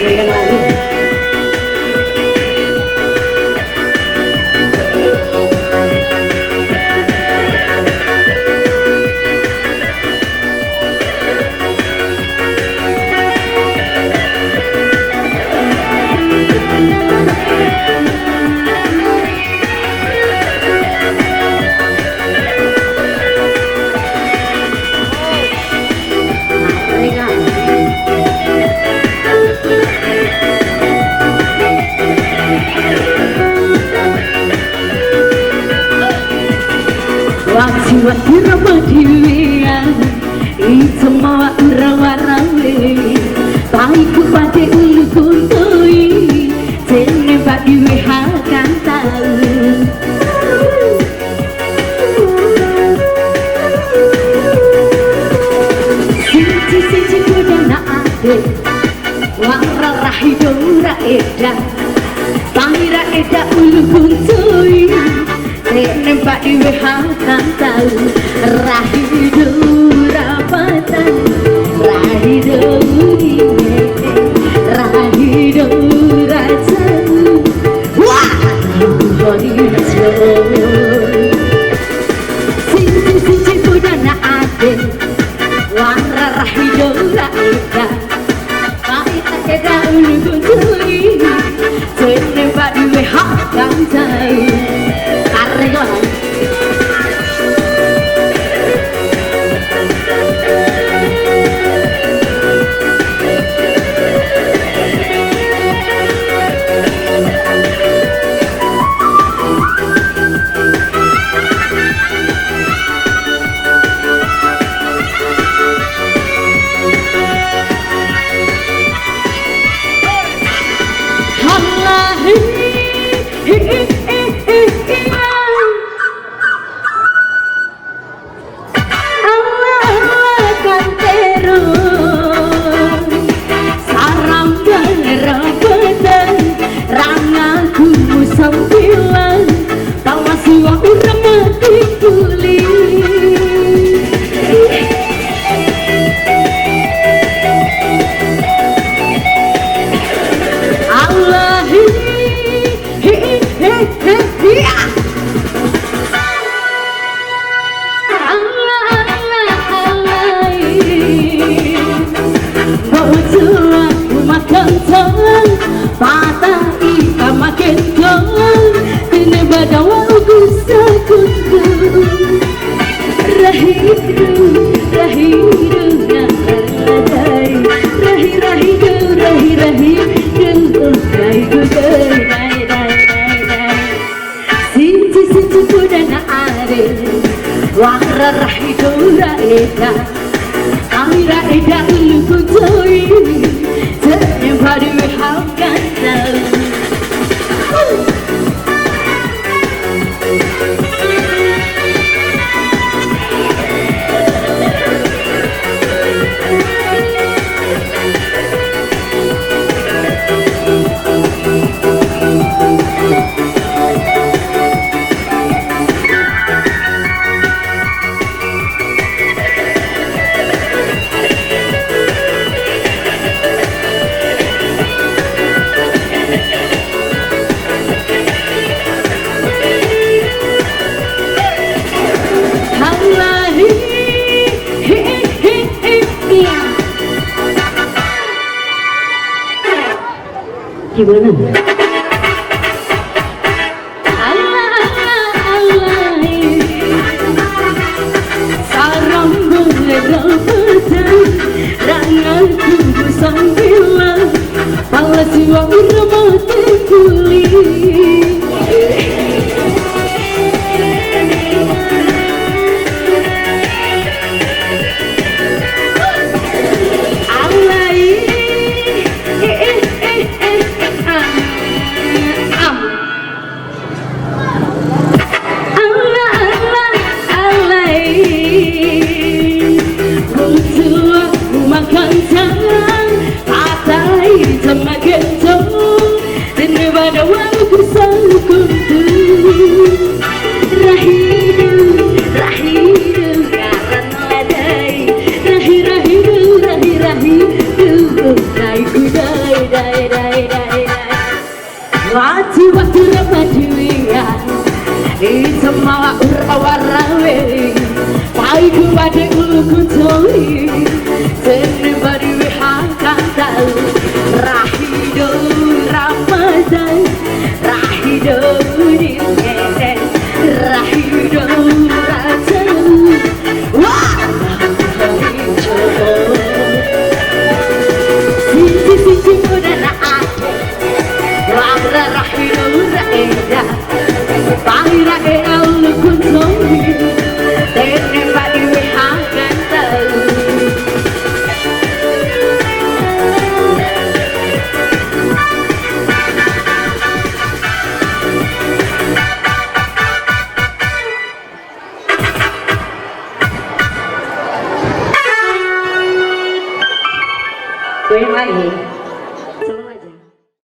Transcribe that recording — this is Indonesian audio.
yang lalu. Waktu Ramadhan itu mau rawa-rawe baikku pada ulu kuntui sini pak diwe akan tahu sisi kuda na ade wara rahidora eda bahira eda ulu kuntui nempak di wehatan tahu rahidu rapatan rahidu rahidu rajamu wah bodi sisi kuda na ade wara rahidu raida bahita keda ulu nempak di wehatan tahu wara rahidura eda amira eda ulu kuntui nempak di wehatan tahu gimana? Sarang boleh dapatan ranganku sambilan pala jiwa mati kulit makan yang lain.